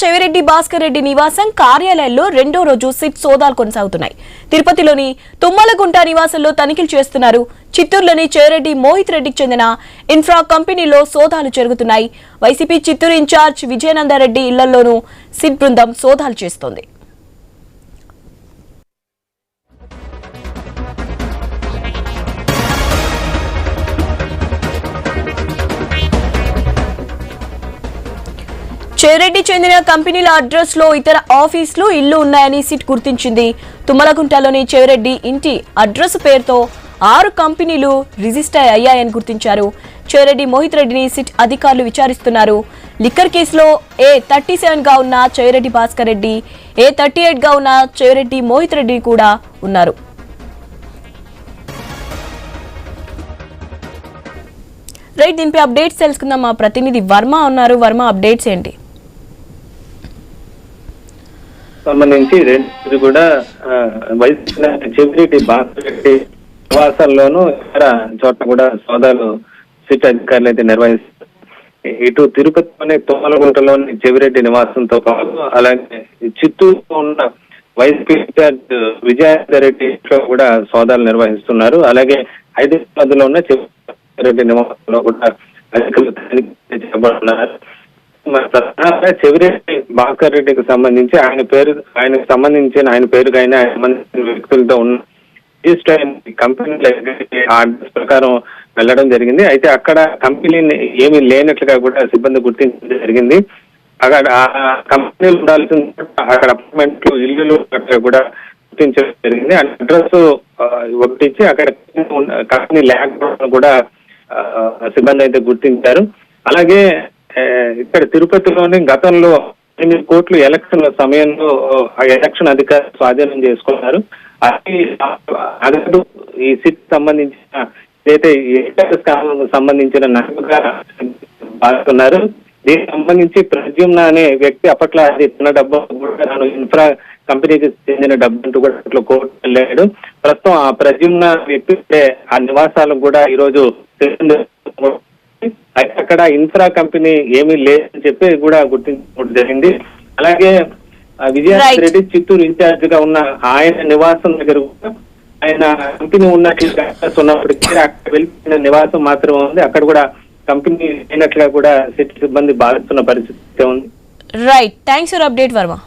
చెవిరెడ్డి భాస్కర్ రెడ్డి నివాసం కార్యాలయంలో రెండో రోజు సిట్ సోదాలు కొనసాగుతున్నాయి. తిరుపతిలోని తుమ్మలగుంట నివాసంలో తనిఖీలు చేస్తున్నారు. చిత్తూరులోని చెవిరెడ్డి మోహిత్ రెడ్డికి చెందిన ఇన్ఫ్రా కంపెనీలో సోదాలు జరుగుతున్నాయి. వైసీపీ చిత్తూరు ఇన్ఛార్జ్ విజయనందరెడ్డి ఇళ్లలోనూ సిట్ బృందం సోదాలు చేస్తోంది. చెవిరెడ్డి చెందిన కంపెనీల అడ్రస్ లో ఇతర ఆఫీసులు ఇళ్లు ఉన్నాయని సిట్ గుర్తించింది. తుమ్మలగుంటలోని చెవిరెడ్డి ఇంటి అడ్రస్ పేరుతో 6 కంపెనీలు రిజిస్టర్ అయ్యాయని గుర్తించారు. చెవిరెడ్డి మోహిత్ రెడ్డిని సిట్ అధికారులు విచారిస్తున్నారు. లిక్కర్ కేసులో A37 గా ఉన్న చెవిరెడ్డి భాస్కర్ రెడ్డి, A38 గా ఉన్న చెవిరెడ్డి మోహిత్ రెడ్డి కూడా ఉన్నారు. రైట్, దీనిపై అప్డేట్స్ తెలుసుకుందాం. మా ప్రతినిధి వర్మ ఉన్నారు. వర్మ, అప్డేట్స్ ఏంటి? సంబంధించి రెండు కూడా చెవిరెడ్డి భాస్కర్ రెడ్డి నివాసాల్లోనూ ఇతర చోట్ల కూడా సోదాలు సిట్ అధికారులు అయితే నిర్వహిస్తారు. ఇటు తిరుపతిలోని తుమ్మలగుంటలోని చెవిరెడ్డి నివాసంతో పాటు అలాగే చిత్తూరులో ఉన్న వైసీపీ ఇన్ఛార్జ్ విజయరెడ్డి ఇంట్లో కూడా సోదాలు నిర్వహిస్తున్నారు. అలాగే హైదరాబాద్ లో ఉన్న చెవిరెడ్డి నివాసంలో కూడా అధికారులు తనిఖీ చేపడుతున్నారు. ప్రధానంగా చెవిరెడ్డి భాస్కర్ రెడ్డికి సంబంధించి ఆయనకు సంబంధించిన వ్యక్తులతో ఉన్న రిజిస్టర్ కంపెనీల ఆర్డర్స్ ప్రకారం వెళ్ళడం జరిగింది. అయితే అక్కడ కంపెనీని ఏమీ లేనట్లుగా కూడా సిబ్బంది గుర్తించడం జరిగింది. అక్కడ ఆ కంపెనీలు ఉండాల్సిన అక్కడ అపార్ట్మెంట్లు, ఇల్లులు కూడా గుర్తించడం జరిగింది. అడ్రస్ ఒకటిచ్చి అక్కడ కంపెనీ లేకపోవడం కూడా సిబ్బంది అయితే గుర్తించారు. అలాగే ఇక్కడ తిరుపతిలోని గతంలో 8 కోట్ల ఎలక్షన్ సమయంలో ఎలక్షన్ అధికారులు స్వాధీనం చేసుకున్నారు. అది ఈ సిట్ సంబంధించిన ఏదైతే సంబంధించిన నగదుగా భావిస్తున్నారు. దీనికి సంబంధించి ప్రద్యుమ్న అనే వ్యక్తి అప్పట్లో అది తన డబ్బు కూడా ఇన్ఫ్రా కంపెనీకి చెందిన డబ్బు అంటూ కూడా అట్లా కోర్టు వెళ్ళాడు. ప్రస్తుతం ఆ ప్రద్యుమ్న వ్యక్తి ఆ నివాసాలకు కూడా ఈరోజు అక్కడ ఇన్ఫ్రా కంపెనీ ఏమీ లేదని చెప్పి కూడా గుర్తించడం జరిగింది. అలాగే విజయరెడ్డి చిత్తూరు ఇన్ఛార్జ్ గా ఉన్న ఆయన నివాసం దగ్గర కూడా ఆయన కంపెనీ ఉన్నట్లుగా ఉన్నప్పటికీ అక్కడ వెళ్ళిన నివాసం మాత్రమే ఉంది. అక్కడ కూడా కంపెనీ అయినట్లుగా కూడా సిబ్బంది భావిస్తున్న పరిస్థితి ఉంది. Right, thanks for update Varma.